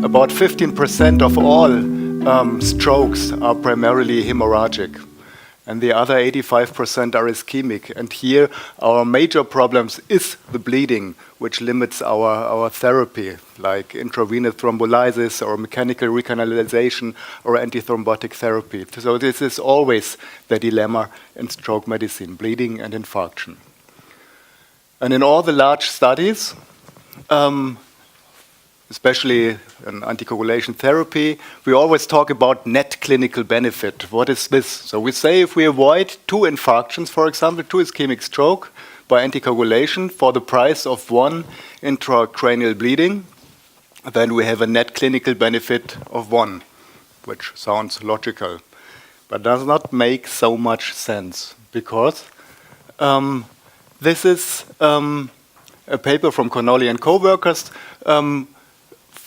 about 15% of all strokes are primarily hemorrhagic, and the other 85% are ischemic. And here our major problems is the bleeding, which limits our therapy, like intravenous thrombolysis or mechanical recanalization or antithrombotic therapy. So this is always the dilemma in stroke medicine, bleeding and infarction. And in all the large studies, especially in anticoagulation therapy, we always talk about net clinical benefit. What is this? So we say if we avoid 2 infarctions, for example, 2 ischemic stroke by anticoagulation for the price of 1 intracranial bleeding, then we have a net clinical benefit of 1, which sounds logical, but does not make so much sense, because this is a paper from Connolly and co-workers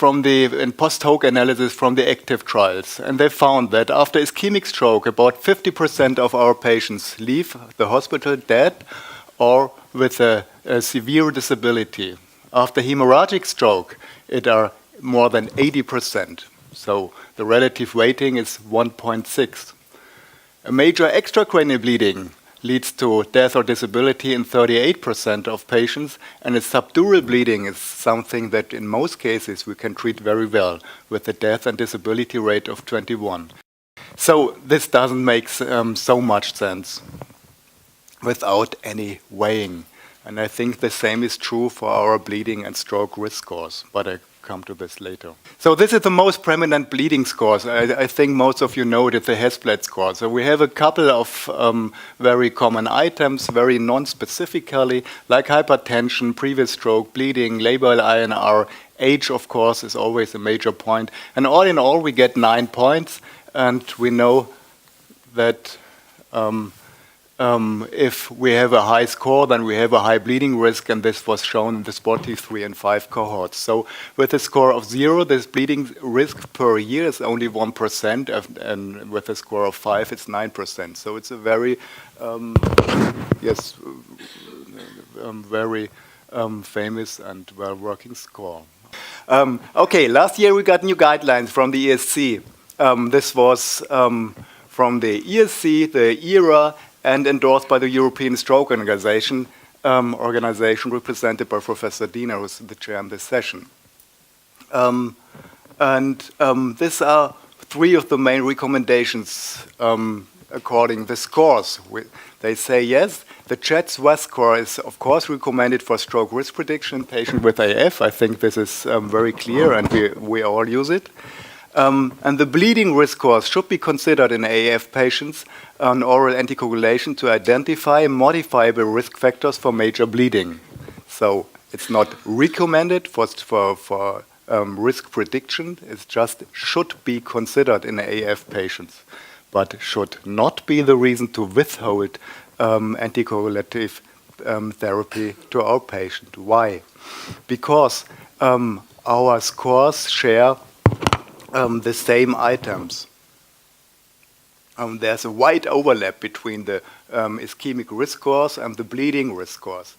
in post-hoc analysis from the active trials. And they found that after ischemic stroke, about 50% of our patients leave the hospital dead or with a severe disability. After hemorrhagic stroke, it are more than 80%. So the relative weighting is 1.6. A major extracranial bleeding leads to death or disability in 38% of patients, and a subdural bleeding is something that in most cases we can treat very well, with a death and disability rate of 21. So this doesn't make so much sense without any weighing. And I think the same is true for our bleeding and stroke risk scores, but I come to this later. So this is the most prominent bleeding scores. I think most of you know it, the Hesblad score. So we have a couple of very common items, very non-specifically, like hypertension, previous stroke, bleeding, labile INR. Age, of course, is always a major point. And all in all, we get 9 points, and we know that if we have a high score, then we have a high bleeding risk, and this was shown in the SPOTI 3 and 5 cohorts. So with a score of 0, this bleeding risk per year is only 1%, and with a score of 5, it's 9%. So it's a very, very famous and well-working score. Okay, last year we got new guidelines from the ESC. This was from the ESC, the ERA, and endorsed by the European Stroke Organization, represented by Professor Diener, who's the chair in this session. These are 3 of the main recommendations according the scores. They say, yes, the CHED-SWAS score is, of course, recommended for stroke risk prediction in patients with AF. I think this is very clear, and we all use it. And the bleeding risk scores should be considered in AF patients on oral anticoagulation to identify modifiable risk factors for major bleeding. So it's not recommended for risk prediction. It's just should be considered in AF patients, but should not be the reason to withhold anticoagulative therapy to our patient. Why? Because our scores share the same items. There's a wide overlap between the ischemic risk scores and the bleeding risk scores.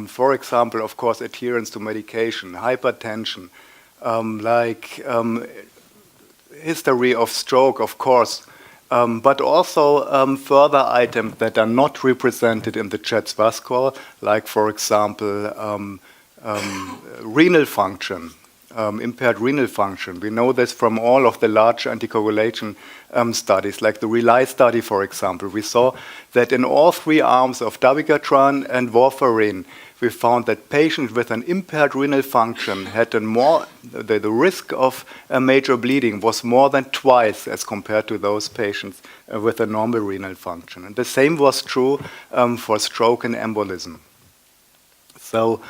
For example, of course, adherence to medication, hypertension, history of stroke, of course, but also further items that are not represented in the CHED-SWAS score, like, for example, renal function. Impaired renal function. We know this from all of the large anticoagulation studies, like the RELY study, for example. We saw that in all 3 arms of dabigatran and warfarin, we found that patients with an impaired renal function had the risk of a major bleeding was more than twice as compared to those patients with a normal renal function. And the same was true for stroke and embolism. So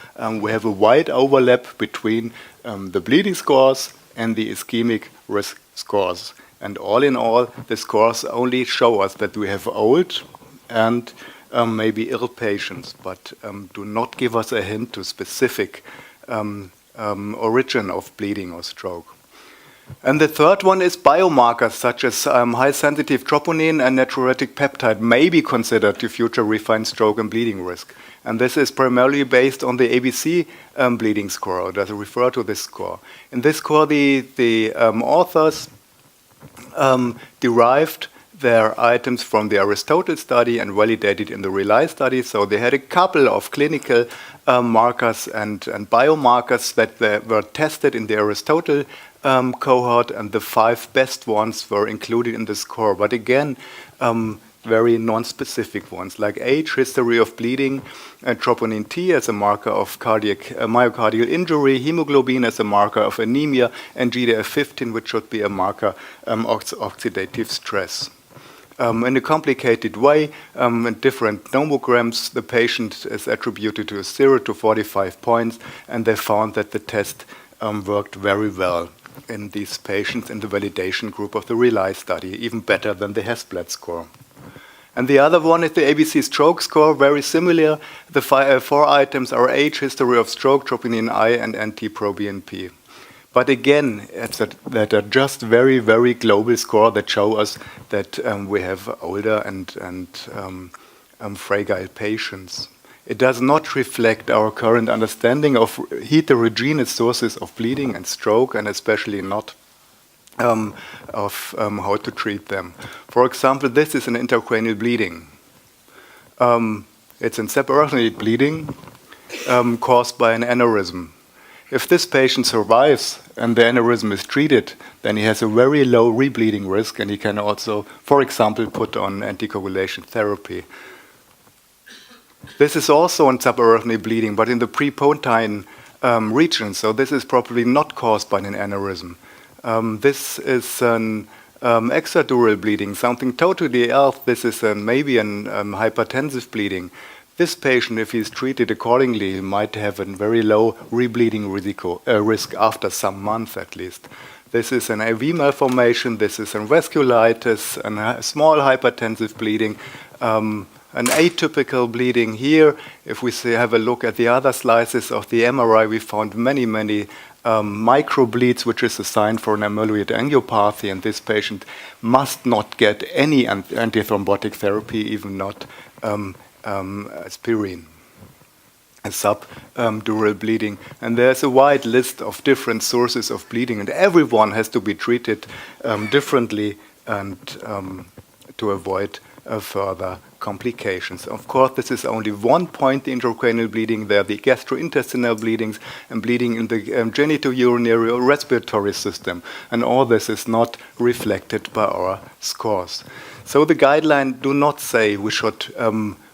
we have a wide overlap between the bleeding scores and the ischemic risk scores. And all in all, the scores only show us that we have old and maybe ill patients, but do not give us a hint to specific origin of bleeding or stroke. And the third one is biomarkers such as high-sensitive troponin and natriuretic peptide may be considered to future refine stroke and bleeding risk. And this is primarily based on the ABC bleeding score, or does refer to this score. In this score, the authors derived their items from the Aristotle study and validated in the RELY study. So they had a couple of clinical markers and biomarkers that were tested in the Aristotle cohort, and the 5 best ones were included in the score. But again, very non-specific ones, like age, history of bleeding, troponin T as a marker of myocardial injury, hemoglobin as a marker of anemia, and GDF-15, which should be a marker of oxidative stress. In a complicated way, in different nomograms, the patient is attributed to 0 to 45 points, and they found that the test worked very well in these patients in the validation group of the RELY study, even better than the HESBLAD score. And the other one is the ABC stroke score, very similar. The 4 items are age, history of stroke, troponin I, and NT-proBNP. But again, that are just very, very global score that show us that we have older and fragile patients. It does not reflect our current understanding of heterogeneous sources of bleeding and stroke, and especially not of how to treat them. For example, this is an intracranial bleeding. It's an subarachnoid bleeding caused by an aneurysm. If this patient survives and the aneurysm is treated, then he has a very low rebleeding risk, and he can also, for example, put on anticoagulation therapy. This is also on subarachnoid bleeding, but in the prepontine region, so this is probably not caused by an aneurysm. This is an extradural bleeding, something totally else. This is maybe an hypertensive bleeding. This patient, if he's treated accordingly, might have a very low rebleeding risk after some months at least. This is an AV malformation, this is a vasculitis, a small hypertensive bleeding, an atypical bleeding here. If we have a look at the other slices of the MRI, we found many microbleeds, which is a sign for an amyloid angiopathy, and this patient must not get any antithrombotic therapy, even not aspirin. A subdural bleeding. And there's a wide list of different sources of bleeding, and everyone has to be treated differently and to avoid further complications. Of course, this is only one point, the intracranial bleeding. There are the gastrointestinal bleedings and bleeding in the genitourinary or respiratory system. And all this is not reflected by our scores. So the guidelines do not say we should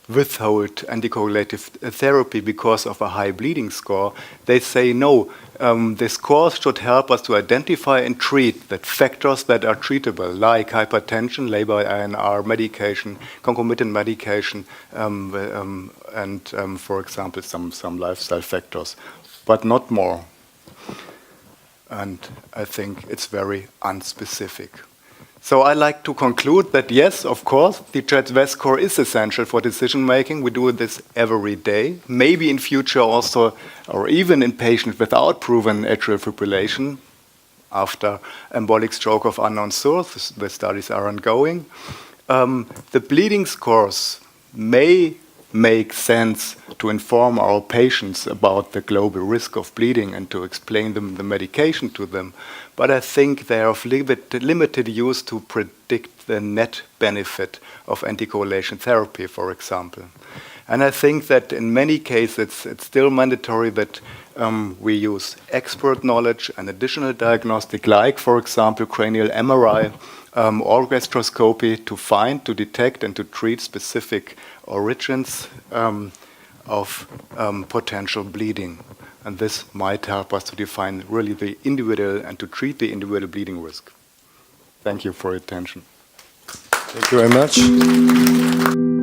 withhold anticoagulative therapy because of a high bleeding score. They say no, the scores should help us to identify and treat the factors that are treatable, like hypertension, LABA/INR medication, concomitant medication, and for example, some lifestyle factors, but not more. And I think it's very unspecific. So I like to conclude that yes, of course, the CHA2DS2-VASc score is essential for decision making. We do this every day. Maybe in future also, or even in patients without proven atrial fibrillation after embolic stroke of unknown source. The studies are ongoing. The bleeding scores may make sense to inform our patients about the global risk of bleeding and to explain them the medication to them. But I think they are of limited use to predict the net benefit of anticoagulation therapy, for example. And I think that in many cases it's still mandatory that we use expert knowledge and additional diagnostic, like, for example, cranial MRI or gastroscopy, to find, to detect, and to treat specific origins of potential bleeding. And this might help us to define really the individual and to treat the individual bleeding risk. Thank you for your attention. Thank you very much.